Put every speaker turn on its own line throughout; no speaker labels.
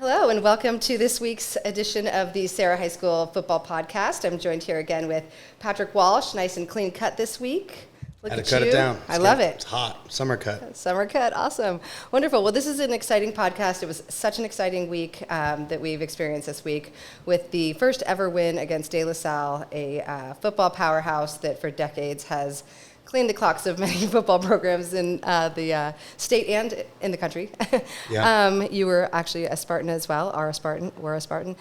Hello, and welcome to this week's edition of the Serra High School Football Podcast. I'm joined here again with Patrick Walsh, nice and clean cut this week. Look
Had
at
to cut
you.
it down.
I love it.
It's hot. Summer cut.
Summer cut. Awesome. Wonderful. Well, this is an exciting podcast. It was such an exciting week that we've experienced this week with the first ever win against De La Salle, a football powerhouse that for decades has cleaned the clocks of many football programs in the state and in the country.
Yeah.
You were actually a Spartan as well, are a Spartan, we're a Spartan.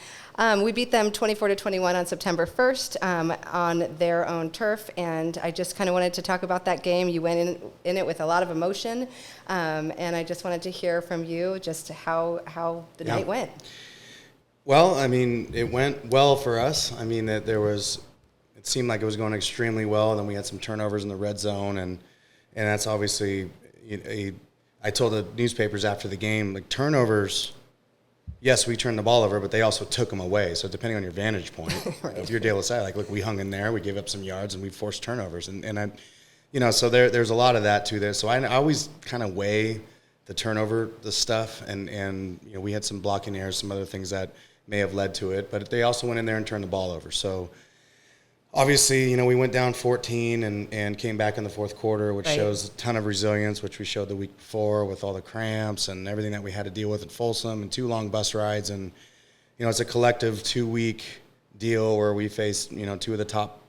We beat them 24-21 on September 1st on their own turf, and I just kind of wanted to talk about that game. You went in it with a lot of emotion, and I just wanted to hear from you just how the night went.
Well, I mean, it went well for us. I mean, it seemed like it was going extremely well. Then we had some turnovers in the red zone, and that's obviously I told the newspapers after the game, like, turnovers, yes, we turned the ball over, but they also took them away. So depending on your vantage point,
Right.
if you're De La Salle, like, look, we hung in there, we gave up some yards, and we forced turnovers, and I, so there's a lot of that too there. So I always kind of weigh the stuff, and we had some blocking errors, some other things that may have led to it, but they also went in there and turned the ball over. So obviously, we went down 14 and came back in the fourth quarter, which
Right.
shows a ton of resilience, which we showed the week before with all the cramps and everything that we had to deal with in Folsom and 2 long bus rides. And, it's a collective 2-week deal where we faced, 2 of the top,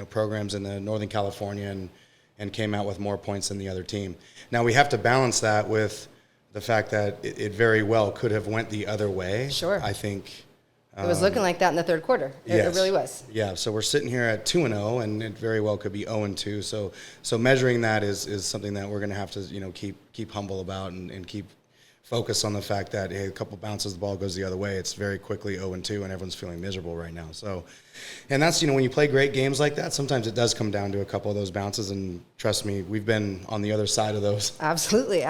programs in the Northern California and came out with more points than the other team. Now, we have to balance that with the fact that it very well could have went the other way.
Sure.
I think
It was looking like that in the third quarter. It
yes.
really was.
Yeah, so we're sitting here at 2-0, and it very well could be 0-2. So measuring that is something that we're going to have to keep humble about and keep focus on the fact that, hey, a couple bounces, the ball goes the other way. It's very quickly 0-2, and everyone's feeling miserable right now. So, and that's when you play great games like that, sometimes it does come down to a couple of those bounces, and trust me, we've been on the other side of those.
Absolutely.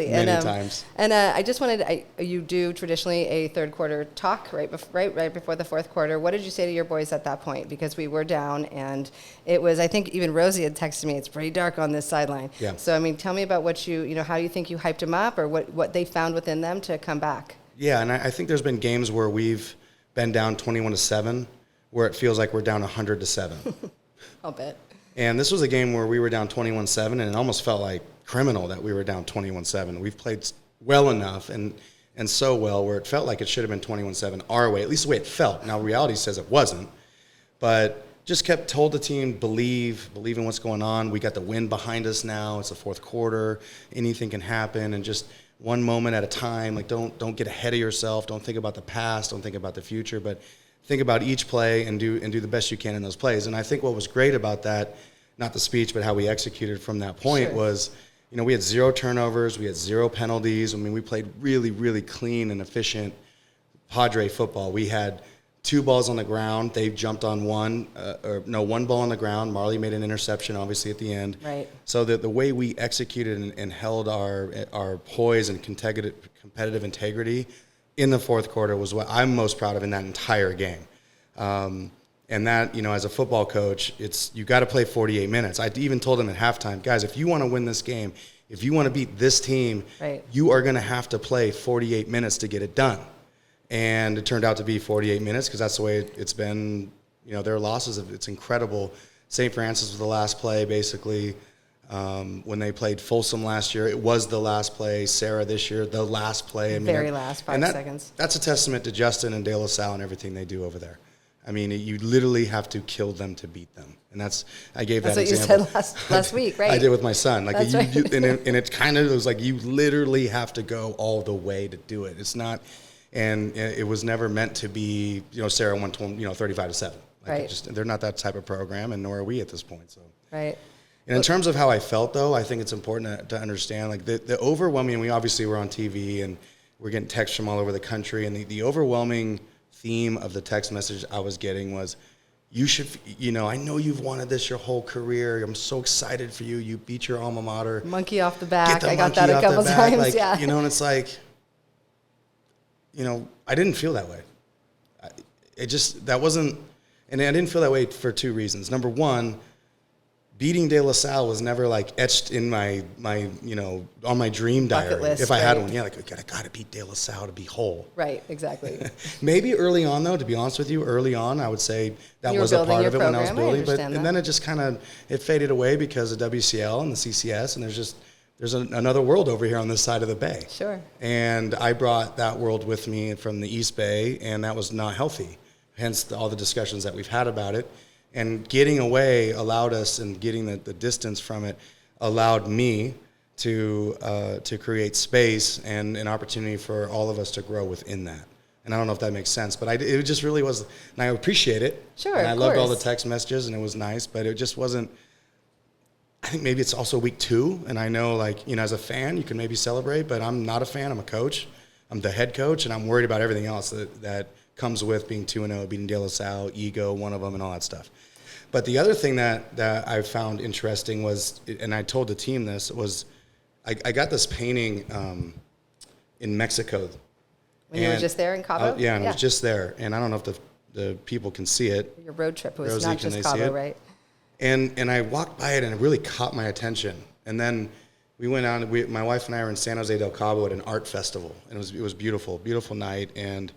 Many times.
And I just wanted, you do traditionally a third quarter talk right before the fourth quarter. What did you say to your boys at that point? Because we were down, and it was, I think even Rosie had texted me, it's pretty dark on this sideline.
Yeah.
So, tell me about what how you think you hyped them up, or what they found within them to come back.
Yeah, and I think there's been games where we've been down 21-7, where it feels like we're down 100-7.
I'll bet.
And this was a game where we were down 21-7, and it almost felt like criminal that we were down 21-7. We've played well enough and so well where it felt like it should have been 21-7 our way, at least the way it felt. Now, reality says it wasn't, but just told the team, believe in what's going on. We got the win behind us now. It's the fourth quarter. Anything can happen, and just one moment at a time. Like, don't get ahead of yourself. Don't think about the past. Don't think about the future, but think about each play and do the best you can in those plays. And I think what was great about that, not the speech, but how we executed from that point
Sure.
was, we had 0 turnovers, we had 0 penalties. I mean, we played really, really clean and efficient Padre football. We had 2 balls on the ground. They jumped on one ball on the ground. Marley made an interception, obviously, at the end.
Right.
So the way we executed and held our poise and competitive integrity in the fourth quarter was what I'm most proud of in that entire game. And that, as a football coach, you got to play 48 minutes. I even told them at halftime, guys, if you want to win this game, if you want to beat this team,
right.
you are going to have to play 48 minutes to get it done. And it turned out to be 48 minutes because that's the way it's been. Their losses, it's incredible. St. Francis was the last play, basically. When they played Folsom last year, it was the last play. Sarah this year, the last play.
Very last 5 seconds.
That's a testament to Justin and De La Salle and everything they do over there. I mean, you literally have to kill them to beat them, and I gave that example.
That's what you said last week, right?
I did with my son. Like,
That's right.
and it kind of was like you literally have to go all the way to do it. It's not, and it was never meant to be. Sarah won 35-7. Like,
Right.
They're not that type of program, and nor are we at this point. So.
Right.
And in terms of how I felt, though, I think it's important to understand, like, the overwhelming, we obviously were on TV, and we're getting texts from all over the country, and the overwhelming theme of the text message I was getting was, you should, I know you've wanted this your whole career. I'm so excited for you. You beat your alma mater.
Monkey off the back.
Get the
I got
monkey
that a
off the
couple
back.
times,
Like,
yeah.
and it's like, I didn't feel that way. That wasn't, and I didn't feel that way for 2 reasons. Number one, beating De La Salle was never like etched in my on my dream diary.
List,
if I had one, like I got to beat De La Salle to be whole.
Right, exactly.
Maybe early on though, to be honest with you, I would say that was a part of it when I was building. And then it just it faded away because of WCL and the CCS, and there's another world over here on this side of the bay.
Sure.
And I brought that world with me from the East Bay, and that was not healthy. Hence all the discussions that we've had about it. And getting away allowed us, and getting the distance from it allowed me to create space and an opportunity for all of us to grow within that. And I don't know if that makes sense, but it just really was, and I appreciate it.
Sure,
and I loved all the text messages, and it was nice, but it just wasn't. I think maybe it's also week 2, and I know, as a fan, you can maybe celebrate, but I'm not a fan. I'm a coach. I'm the head coach, and I'm worried about everything else that comes with being 2-0, beating De La Salle, ego, one of them, and all that stuff. But the other thing that I found interesting was, and I told the team this, was I got this painting in Mexico.
When you were just there in Cabo?
Yeah, and it was just there. And I don't know if the people can see it.
Your road trip was
Rosie,
not just Cabo, right?
And I walked by it, and it really caught my attention. And then we went out, my wife and I were in San Jose del Cabo at an art festival. And it was beautiful, beautiful night. And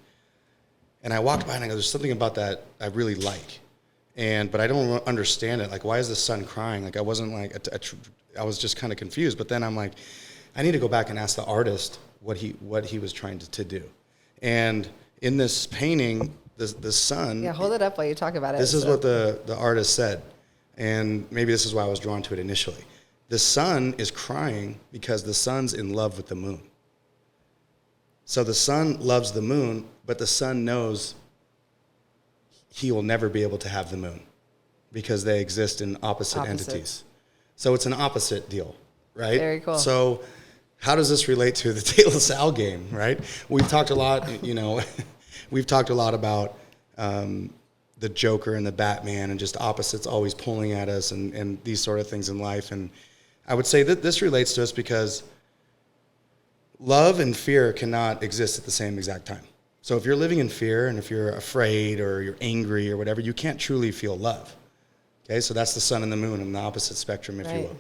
I walked by, and I go, there's something about that I really like. But I don't understand it. Like, why is the son crying? Like, I wasn't I was just kind of confused. But then I'm like, I need to go back and ask the artist what he was trying to do. And in this painting, the son.
Yeah, hold it up while you talk about it.
This is what the artist said, and maybe this is why I was drawn to it initially. The son is crying because the son's in love with the moon. So the son loves the moon, but the son knows he will never be able to have the moon because they exist in opposite entities. So it's an opposite deal, right?
Very cool.
So how does this relate to the De La Salle game, right? We've talked a lot, we've talked a lot about the Joker and the Batman and just opposites always pulling at us and these sort of things in life. And I would say that this relates to us because love and fear cannot exist at the same exact time. So if you're living in fear and if you're afraid or you're angry or whatever, you can't truly feel love. Okay, so that's the sun and the moon on the opposite spectrum, if you will.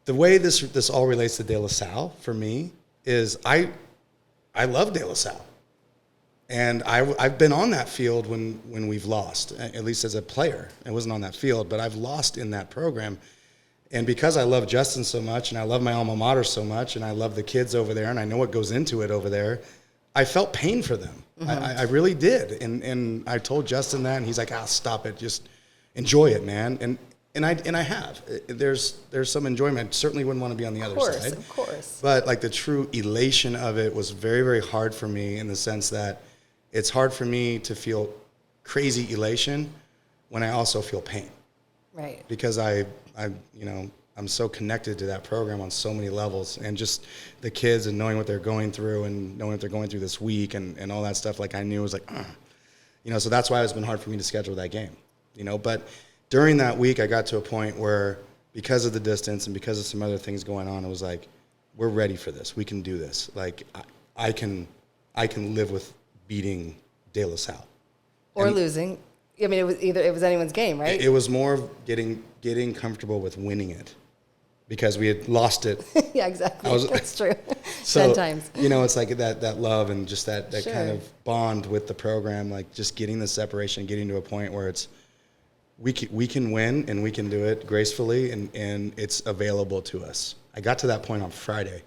The way this all relates to De La Salle for me is I love De La Salle. And I've been on that field when we've lost, at least as a player. I wasn't on that field, but I've lost in that program. And because I love Justin so much and I love my alma mater so much and I love the kids over there and I know what goes into it over there, I felt pain for them. Mm-hmm. I really did. And I told Justin that, and he's like, stop it. Just enjoy it, man. And I have. There's some enjoyment. Certainly wouldn't want to be on the other side.
Of course.
But like the true elation of it was very, very hard for me in the sense that it's hard for me to feel crazy elation when I also feel pain.
Right.
Because I'm so connected to that program on so many levels, and just the kids and knowing what they're going through and knowing what they're going through this week and all that stuff. Like I knew it was like, so that's why it's been hard for me to schedule that game, but during that week, I got to a point where because of the distance and because of some other things going on, it was like, we're ready for this. We can do this. Like I can live with beating De La Salle.
Or losing. I mean, it was anyone's game, right?
It was more of getting comfortable with winning it because we had lost it.
Yeah, exactly. That's true.
So,
10 times.
It's like that love and just that
Sure.
kind of bond with the program, like just getting the separation, getting to a point where it's we can win and we can do it gracefully and it's available to us. I got to that point on Friday,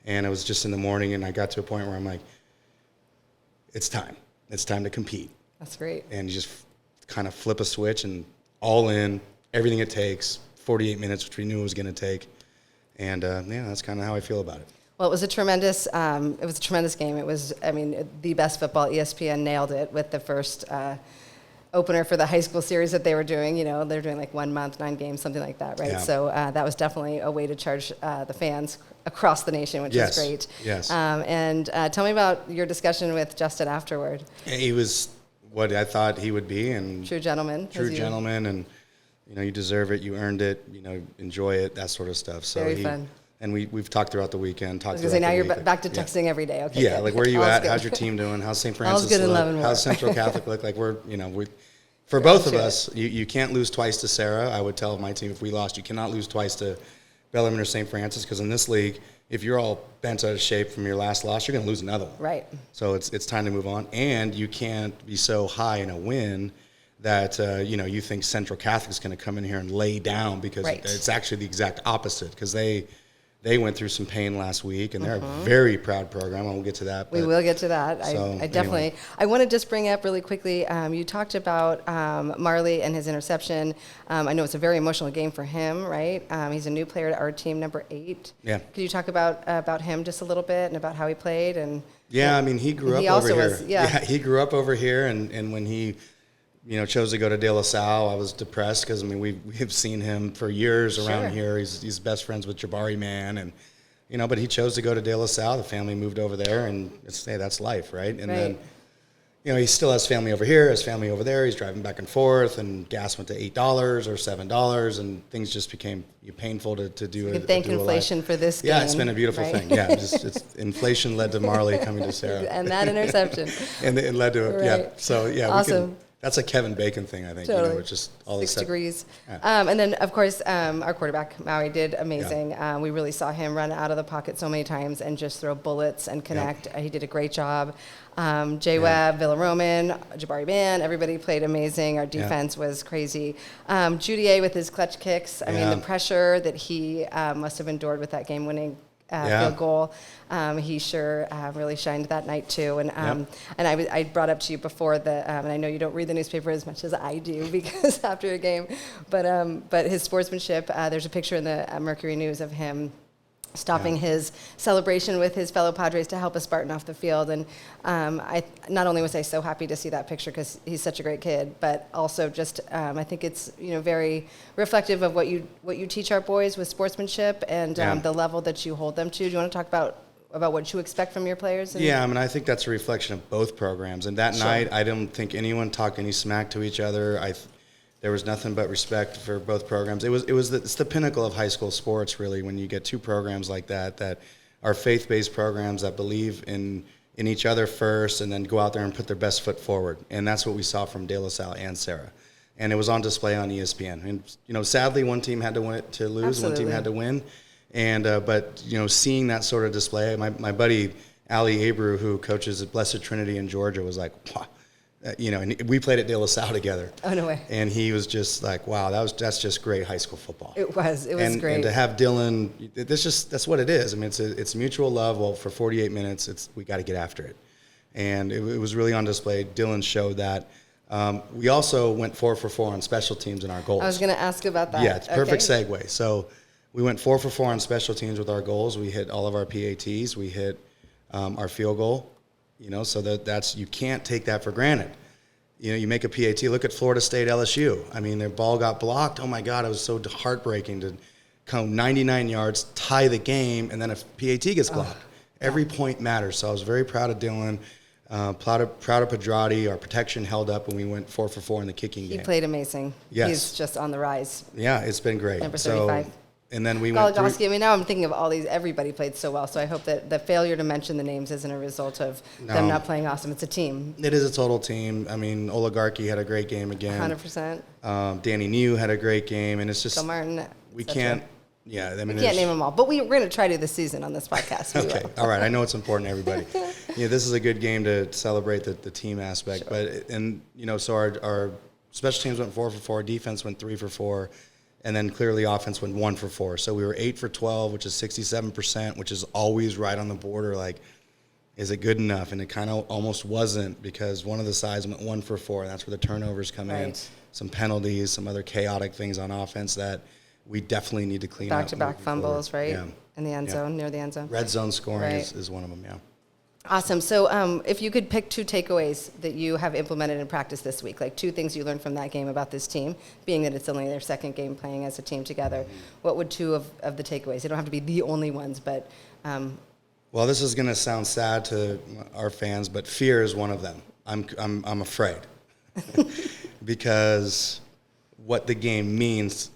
and it was just in the morning, and I got to a point where I'm like, it's time. It's time to compete.
That's great.
And you just kind of flip a switch and all in, everything it takes, 48 minutes, which we knew it was going to take. And, that's kind of how I feel about it.
Well, it was a tremendous game. It was, the best football. ESPN nailed it with the first opener for the high school series that they were doing. They're doing like 1 month, 9 games, something like that, right? Yeah. So that was definitely a way to charge the fans across the nation, which is great.
Yes.
And tell me about your discussion with Justin afterward.
He was what I thought he would be, and
true gentleman,
and you deserve it, you earned it, enjoy it, that sort of stuff. So
very fun.
And we've talked throughout the weekend.
Now you're back to texting every day. Okay.
Yeah, good. Like where are you at? Good. How's your team doing? How's St. Francis look? How's Central Catholic look? Like For both of us, you can't lose twice to Serra. I would tell my team if we lost, you cannot lose twice to Bellarmine or St. Francis, because in this league, if you're all bent out of shape from your last loss, you're going to lose another one.
Right.
So it's time to move on. And you can't be so high in a win that, you think Central Catholic's going to come in here and lay down, because it's actually the exact opposite, because they went through some pain last week, and they're a very proud program. I won't get to that.
We will get to that.
So,
I definitely.
Anyway.
I want to just bring up really quickly, you talked about Marley and his interception. I know it's a very emotional game for him, right? He's a new player to our team, number 8.
Yeah.
Could you talk about him just a little bit and about how he played? And
yeah, I mean, he grew up over here. He grew up over here, and when he chose to go to De La Salle, I was depressed, because, I mean, we've seen him for years around here. He's best friends with Jabari Man, and, but he chose to go to De La Salle. The family moved over there, and that's life, right? And then, he still has family over here, has family over there. He's driving back and forth, and gas went to $8 or $7, and things just became painful to do.
You can thank inflation for this game.
Yeah, it's been a beautiful thing. Yeah, it's inflation led to Marley coming to Serra.
And that interception.
and it led to it, yeah. So, yeah,
awesome.
That's a Kevin Bacon thing, I think.
Totally.
It's just all
6 degrees.
Yeah.
And then, of course, our quarterback, Maui, did amazing. Yeah. We really saw him run out of the pocket so many times and just throw bullets and connect. He did a great job. Jay Webb, Villa Roman, Jabari Man, everybody played amazing. Our defense was crazy. Judier with his clutch kicks. I mean, the pressure that he must have endured with that game-winning field goal. He sure really shined that night too. And I brought up to you before and I know you don't read the newspaper as much as I do, because after a game, but his sportsmanship. There's a picture in the Mercury News of him stopping his celebration with his fellow Padres to help a Spartan off the field. And I not only was I so happy to see that picture, because he's such a great kid, but also just I think it's very reflective of what you teach our boys with sportsmanship and the level that you hold them to. Do you want to talk about what you expect from your players?
Yeah, I mean, I think that's a reflection of both programs. And that night, I don't think anyone talked any smack to each other. There was nothing but respect for both programs. It's the pinnacle of high school sports, really, when you get two programs like that are faith-based programs that believe in each other first, and then go out there and put their best foot forward. And that's what we saw from De La Salle and Serra. And it was on display on ESPN. And sadly, one team had to lose,
Absolutely.
One team had to win. And but seeing that sort of display, my buddy Ali Abreu, who coaches at Blessed Trinity in Georgia, was like, wow. And we played at De La Salle together.
Oh, no way.
And he was just like, wow, that's just great high school football.
It was great.
And to have Dylan, that's what it is. I mean, it's mutual love. Well, for 48 minutes, we got to get after it. And it was really on display. Dylan showed that. We also went 4 for 4 on special teams in our goals.
I was going to ask about that.
Yeah, it's a perfect segue. So we went 4 for 4 on special teams with our goals. We hit all of our PATs. We hit our field goal. So that's you can't take that for granted. You make a PAT. Look at Florida State LSU. I mean, their ball got blocked. Oh my God, it was so heartbreaking to come 99 yards, tie the game, and then a PAT gets blocked. Every point matters. So I was very proud of Dylan. Proud of Pedrati. Our protection held up when we went 4 for 4 in the kicking game.
He played amazing.
Yes.
He's just on the rise.
Yeah, it's been great.
Number 35.
And then we went through.
I mean, now I'm thinking of all these. Everybody played so well. So I hope that the failure to mention the names isn't a result of them not playing awesome. It's a team.
It is a total team. I mean, Oligarchy had a great game again.
100%.
Danny New had a great game, and it's just
Phil Martin.
We can't. Yeah, I mean,
we can't name them all, but we're going to try to this season on this podcast.
Okay, all right. I know it's important to everybody. This is a good game to celebrate the team aspect. Sure. But so our special teams went 4 for 4, defense went 3 for 4. And then clearly offense went 1 for 4. So we were 8 for 12, which is 67%, which is always right on the border. Like, is it good enough? And it kind of almost wasn't, because one of the sides went 1 for 4, and that's where the turnovers come in. Some penalties, some other chaotic things on offense that we definitely need to clean up.
Back-to-back fumbles,
forward.
right? Yeah. In the end zone, near the end zone.
Red zone scoring is one of them, yeah.
Awesome. So if you could pick 2 takeaways that you have implemented in practice this week, like 2 things you learned from that game about this team, being that it's only their second game playing as a team together, what would 2 of the takeaways? They don't have to be the only ones, but...
Well, this is going to sound sad to our fans, but fear is one of them. I'm afraid. Because what the game means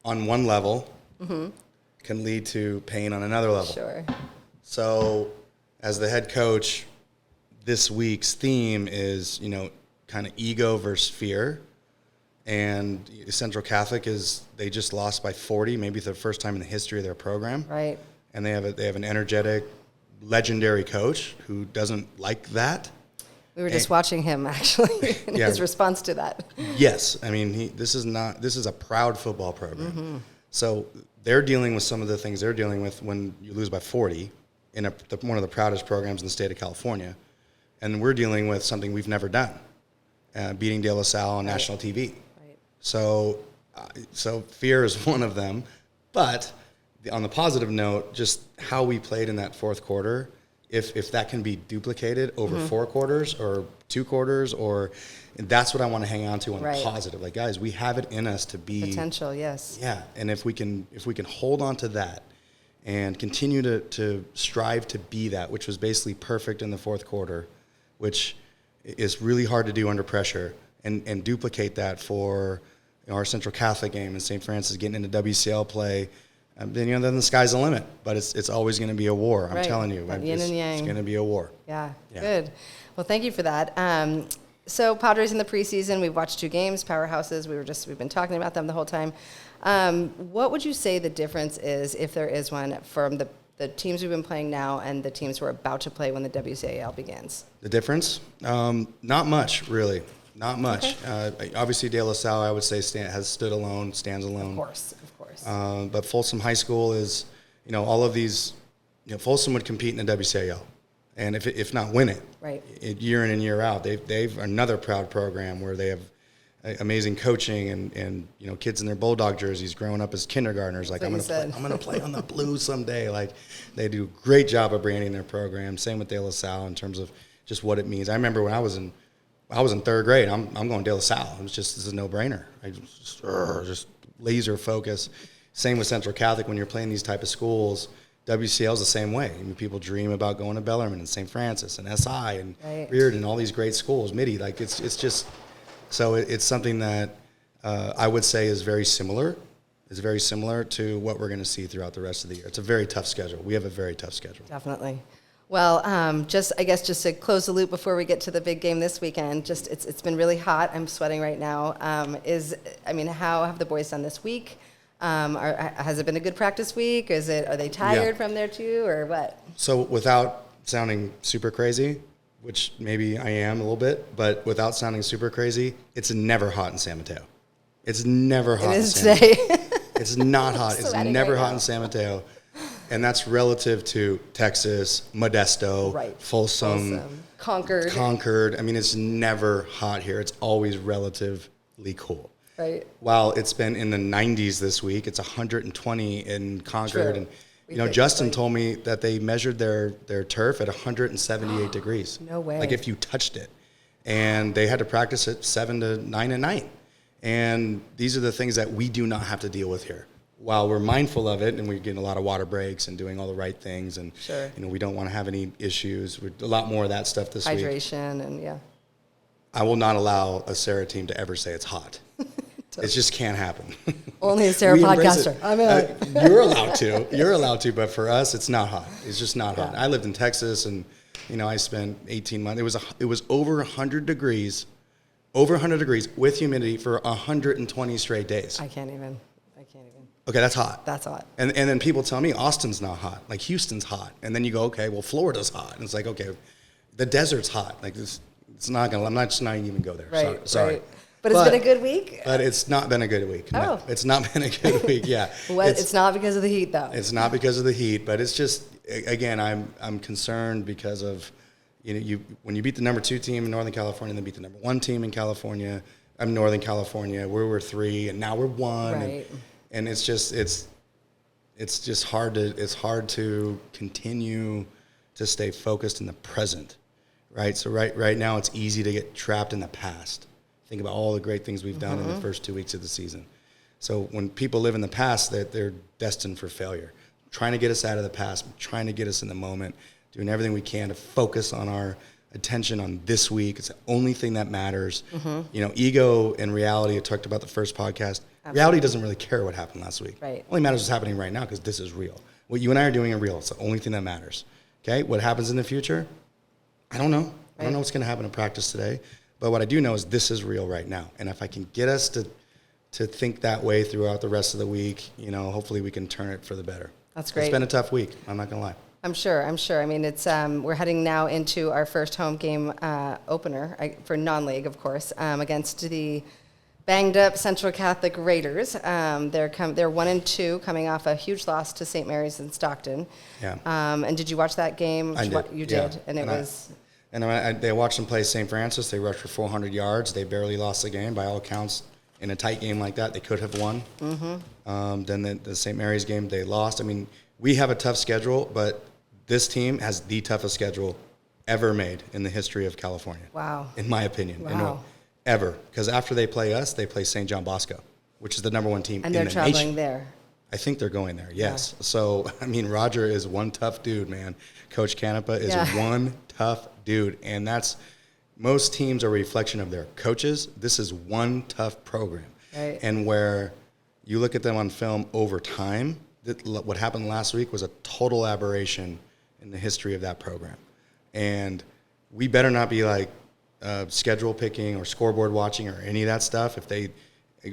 on one level can lead to pain on another level.
Sure.
So... as the head coach, this week's theme is, kind of ego versus fear. And Central Catholic they just lost by 40, maybe for the first time in the history of their program.
Right.
And they have an energetic, legendary coach who doesn't like that.
We were just watching him actually in his response to that.
Yes, I mean this is a proud football program. Mm-hmm. So they're dealing with some of the things they're dealing with when you lose by 40 in one of the proudest programs in the state of California, and we're dealing with something we've never done, beating De La Salle on national TV. Right. So fear is one of them, but on the positive note, just how we played in that fourth quarter. If that can be duplicated over 4 quarters or 2 quarters, and that's what I want to hang on to on the positive. Like, guys, we have it in us to be
potential, yes.
Yeah, and if we can hold on to that and continue to strive to be that, which was basically perfect in the fourth quarter, which is really hard to do under pressure, and duplicate that for our Central Catholic game and St. Francis getting into WCL play. Then the sky's the limit, but it's always going to be a war. I'm telling you,
yin and yang.
It's going to be a war.
Yeah, good. Well, thank you for that. So Padres in the preseason, we've watched 2 games, powerhouses. We've been talking about them the whole time. What would you say the difference is, if there is one, from the teams we've been playing now and the teams we're about to play when the WCAL begins? The
difference? Not much, really. Not much. Okay. Obviously, De La Salle, I would say, stands alone.
Of course.
But Folsom High School is, all of these, Folsom would compete in the WCAL, and if not win it, year in and year out. They've another proud program where they have amazing coaching and kids in their Bulldog jerseys growing up as kindergartners. Like, I'm gonna play on the Blues someday. Like, they do a great job of branding their program. Same with De La Salle in terms of just what it means. I remember when I was in 3rd grade. I'm going De La Salle. It was just, this is a no-brainer. I just laser focus. Same with Central Catholic. When you're playing these type of schools, WCL is the same way. I mean, people dream about going to Bellarmine and St. Francis and SI and Reardon and all these great schools. Midi, like it's just so it's something that I would say is very similar. It's very similar to what we're going to see throughout the rest of the year. It's a very tough schedule. We have a very tough schedule.
Definitely. Well, just to close the loop before we get to the big game this weekend, it's been really hot. I'm sweating right now. How have the boys done this week? Has it been a good practice week? Are they tired from there too, or what?
So without sounding super crazy, which maybe I am a little bit, but without sounding super crazy, it's never hot in San Mateo. It's never hot. It is today. It's not hot. It's never hot in San Mateo. And that's relative to Texas, Modesto, Folsom, Concord. I mean, it's never hot here. It's always relatively cool.
Right.
While it's been in the 90s this week, it's 120 in Concord. True. And Justin told me that they measured their turf at 178 degrees.
No way.
Like, if you touched it. And they had to practice at 7 to 9 at night. And these are the things that we do not have to deal with here. While we're mindful of it, and we're getting a lot of water breaks and doing all the right things, and we don't want to have any issues. We're a lot more of that stuff this week.
Hydration and
I will not allow a Serra team to ever say it's hot. It just can't happen.
Only a Serra podcaster.
You're allowed to, but for us, it's not hot. It's just not hot. I lived in Texas, and I spent 18 months. It was over 100 degrees with humidity for 120 straight days.
I can't even.
Okay, that's hot.
That's hot.
And then people tell me Austin's not hot. Like, Houston's hot. And then you go, okay, well, Florida's hot. And it's like, okay, the desert's hot. Like, it's not going to, I'm not just not even go there. Sorry.
But it's been a good week?
But it's not been a good week. No, it's not been a good week, yeah.
It's not because of the heat, though.
It's not because of the heat, but it's just, again, I'm concerned because of, when you beat the number 2 team in Northern California and then beat the number 1 team in Northern California, we were 3, and now we're 1.
Right.
And it's just hard to continue to stay focused in the present, right? So right now it's easy to get trapped in the past. Think about all the great things we've done in the first 2 weeks of the season. So when people live in the past, they're destined for failure. I'm trying to get us out of the past, trying to get us in the moment, doing everything we can to focus on our attention on this week. It's the only thing that matters. Ego and reality, I talked about the first podcast. Absolutely. Reality doesn't really care what happened last week.
Right.
It only matters what's happening right now, because this is real. What you and I are doing is real. It's the only thing that matters. Okay? What happens in the future? I don't know. I don't know what's going to happen in practice today. But what I do know is this is real right now. And if I can get us to think that way throughout the rest of the week, hopefully we can turn it for the better.
That's great.
It's been a tough week. I'm not going to lie.
I'm sure. I mean, it's we're heading now into our first home game opener for non-league, of course, against the banged up Central Catholic Raiders. They're 1-2, coming off a huge loss to St. Mary's in Stockton.
Yeah.
And did you watch that game?
I did.
You did,
yeah.
and it was.
They watched them play St. Francis. They rushed for 400 yards. They barely lost the game. By all accounts, in a tight game like that, they could have won. Mm-hmm. Then the St. Mary's game, they lost. I mean, we have a tough schedule, but this team has the toughest schedule ever made in the history of California.
Wow.
In my opinion.
Wow.
Ever. Because after they play us, they play St. John Bosco, which is the number one team in the nation.
And they're traveling there.
I think they're going there, yes. Yeah. So, I mean, Roger is one tough dude, man. Coach Canepa is one tough dude. And most teams are a reflection of their coaches. This is one tough program.
Right.
And where you look at them on film over time, what happened last week was a total aberration in the history of that program. And we better not be like schedule picking or scoreboard watching or any of that stuff.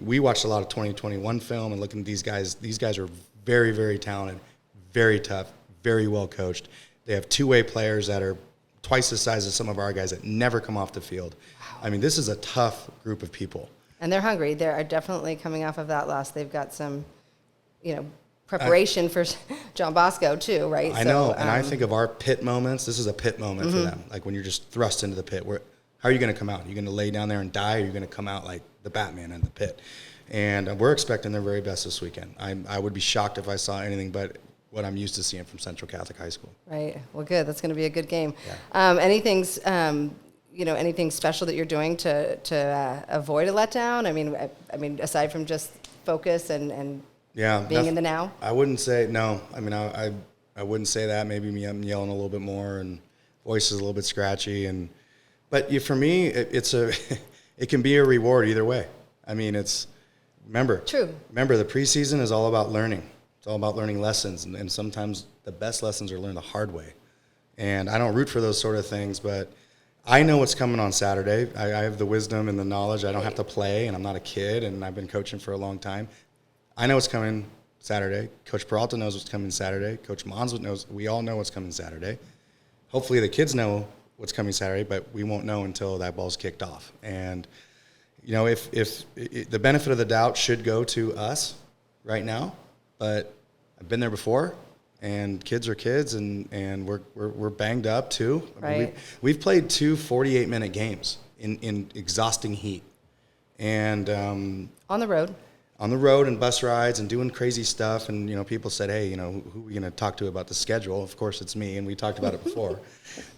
We watched a lot of 2021 film and looking at these guys are very, very talented, very tough, very well coached. They have two-way players that are twice the size of some of our guys that never come off the field. Wow. I mean, this is a tough group of people. And
they're hungry. They're definitely coming off of that loss. They've got some, preparation for John Bosco too, right?
I know, and I think of our pit moments. This is a pit moment for them, like when you're just thrust into the pit. How are you going to come out? Are you going to lay down there and die, or are you going to come out like the Batman in the pit? And we're expecting their very best this weekend. I would be shocked if I saw anything but what I'm used to seeing from Central Catholic High School. Right.
Well, good. That's going to be a good game.
Yeah.
Anything special that you're doing to avoid a letdown? I mean, aside from just focus and being in the now?
I wouldn't say, no. I mean, I wouldn't say that. Maybe I'm yelling a little bit more and voice is a little bit scratchy. But for me, it can be a reward either way. I mean, remember, the preseason is all about learning. It's all about learning lessons. And sometimes the best lessons are learned the hard way. And I don't root for those sort of things, but I know what's coming on Saturday. I have the wisdom and the knowledge. I don't have to play, and I'm not a kid, and I've been coaching for a long time. I know what's coming Saturday. Coach Peralta knows what's coming Saturday. Coach Mons knows. We all know what's coming Saturday. Hopefully the kids know what's coming Saturday, but we won't know until that ball's kicked off. And, if the benefit of the doubt should go to us right now, but I've been there before, and kids are kids, and we're banged up too.
Right.
I mean, we've played 2 48-minute games in exhausting heat. And
on the road
and bus rides and doing crazy stuff. And, people said, hey, who are we going to talk to about the schedule? Of course, it's me, and we talked about it before.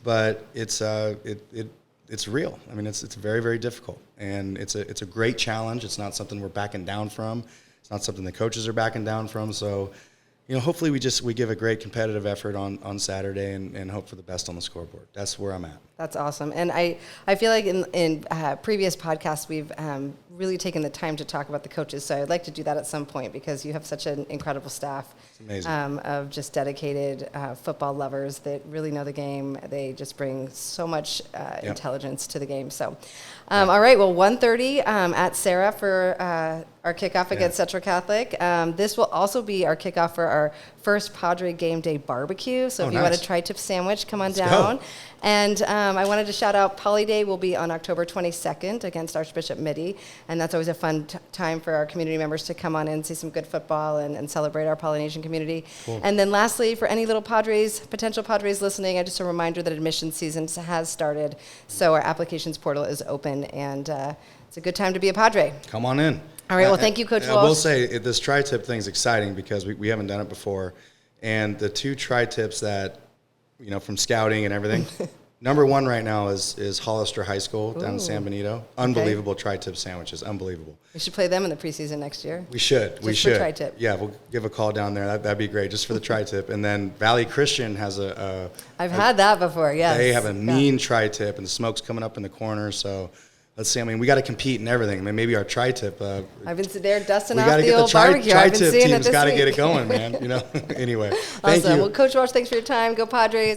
But it's real. I mean, it's very, very difficult. And it's a great challenge. It's not something we're backing down from. It's not something the coaches are backing down from. So, hopefully we give a great competitive effort on Saturday and hope for the best on the scoreboard. That's where I'm at.
That's awesome. And I feel like in previous podcasts, we've really taken the time to talk about the coaches. So I'd like to do that at some point because you have such an incredible staff of just dedicated football lovers that really know the game. They just bring so much intelligence to the game. So, all right, well, 1:30 at Serra for our kickoff against Central Catholic. This will also be our kickoff for our first Padre game day barbecue. So if you want a tri-tip sandwich, come on down.
Go.
And I wanted to shout out Poly Day will be on October 22nd against Archbishop Mitty. And that's always a fun time for our community members to come on in, see some good football, and celebrate our Polynesian community. Cool. And then lastly, for any little potential Padres listening, just a reminder that admission season has started. So our applications portal is open, and it's a good time to be a Padre.
Come on in.
All right, well, thank you, Coach Walsh.
I will say this tri-tip thing is exciting because we haven't done it before. And the 2 tri-tips that, from scouting and everything, number 1 right now is Hollister High School down in San Benito. Unbelievable tri-tip sandwiches, unbelievable.
We should play them in the preseason next year.
We should.
Just for tri-tip.
Yeah, we'll give a call down there. That'd be great, just for the tri-tip. And then Valley Christian has
I've had that before, yes.
They have a mean tri-tip, and the smoke's coming up in the corner, so... Let's see. I mean, we got to compete in everything. I mean, maybe our tri-tip.
I've been there dusting off the old barbecue. I've been seeing it this week.
Got to get it going, man. Anyway,
awesome.
Thank you.
Well, Coach Walsh, thanks for your time. Go Padres.